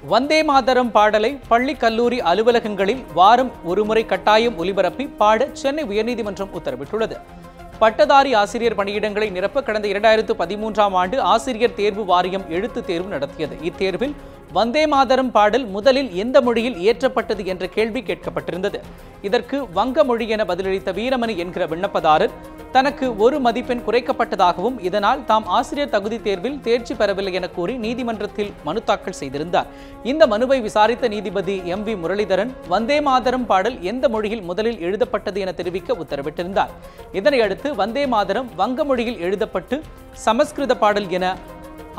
வந்தே மாதரம் பாடலை பள்ளி கல்லூரி அலுவலகங்களில் வாரம் ஒருமுறை கட்டாயம் ஒலிபரப்பி பாட சென்னை உயர்நீதிமன்றம் உத்தரவிட்டுள்ளது. பட்டதாரி ஆசிரியர் பணியிடங்களை நிரப்ப கடந்த 2013ஆம் ஆண்டு ஆசிரியர் தேர்வு வாரியம் எழுத்து தேர்வு நடத்தியது. இத்தேர்வில் வந்தே மாதரம் பாடல் முதலில் எந்த மொழியில் இயற்றப்பட்டது என்ற கேள்வி கேட்கப்பட்டிருந்தது. இதற்கு வங்க மொழி என பதிலளித்த வீரமணி என்கிற விண்ணப்பதாரர் தனக்கு 1 மதிப்பெண் குறைக்கப்பட்டதாகவும் இதனால் தாம் ஆசிரியர் தகுதி தேர்வில் தேர்ச்சி பெறவில்லை என கூறி நீதிமன்றத்தில் மனு தாக்கல் செய்திருந்தார். இந்த மனுவை விசாரித்த நீதிபதி MV முரளிதரன் வந்தே மாதரம் பாடல் எந்த மொழியில் முதலில் எழுதப்பட்டது என தெரிவிக்க உத்தரவிட்டிருந்தார். இதனையடுத்து வந்தே மாதரம் வங்க மொழியில் எழுதப்பட்டு சமஸ்கிருத பாடல் என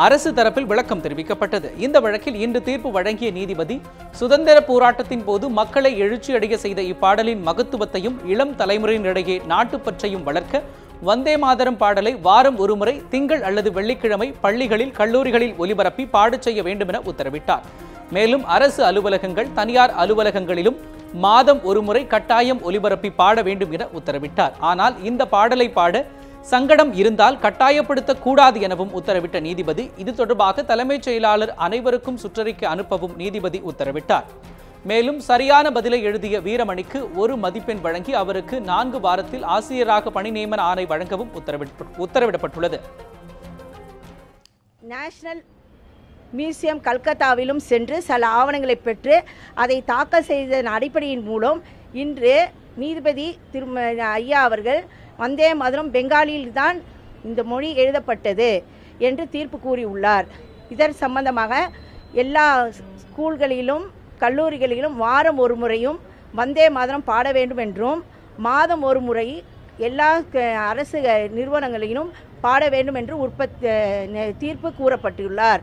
அரசு தரப்பில் விளக்கம் தெரிவிக்கப்பட்டது. இந்த வழக்கில் இன்று தீர்ப்பு வழங்கிய நீதிபதி சுதந்திர போராட்டத்தின் போது மக்களை எழுச்சியடைய செய்த இப்பாடலின் மகத்துவத்தையும் இளம் தலைமுறையினரிடையே நாட்டுப்பற்றையும் வளர்க்க வந்தே மாதரம் பாடலை வாரம் ஒருமுறை திங்கள் அல்லது வெள்ளிக்கிழமை பள்ளிகளில் கல்லூரிகளில் ஒலிபரப்பி பாடச் செய்ய வேண்டும் என உத்தரவிட்டார். மேலும் அரசு அலுவலகங்கள் தனியார் அலுவலகங்களிலும் மாதம் ஒருமுறை கட்டாயம் ஒலிபரப்பி பாட வேண்டும் என உத்தரவிட்டார். ஆனால் இந்த பாடலை பாட சங்கடம் இருந்தால் கட்டாயப்படுத்தக் கூடாது எனவும் உத்தரவிட்ட நீதிபதி இது தொடர்பாக தலைமைச் செயலாளர் அனைவருக்கும் சுற்றறிக்கை அனுப்பவும் நீதிபதி உத்தரவிட்டார். மேலும் சரியான பதிலை எழுதிய வீரமணிக்கு 1 மதிப்பெண் வழங்கி அவருக்கு 4 வாரத்தில் ஆசிரியராக பணி நியமன ஆணை வழங்கவும் உத்தரவிடப்பட்டுள்ளது. நேஷனல் மியூசியம் கல்கத்தாவிலும் சென்று சில ஆவணங்களை பெற்று அதை தாக்கல் செய்ததன் அடிப்படையின் மூலம் இன்று நீதிபதி ஐயா அவர்கள் வந்தே மாதரம் பெங்காலியில் தான் இந்த மொழி எழுதப்பட்டது என்று தீர்ப்பு கூறியுள்ளார். இதன் சம்பந்தமாக எல்லா ஸ்கூல்களிலும் கல்லூரிகளிலும் வாரம் ஒரு முறையும் வந்தே மாதரம் பாட வேண்டும் என்றும் மாதம் ஒரு முறை எல்லா அரசு நிறுவனங்களிலும் பாட வேண்டும் என்று தீர்ப்பு கூறப்பட்டுள்ளார்.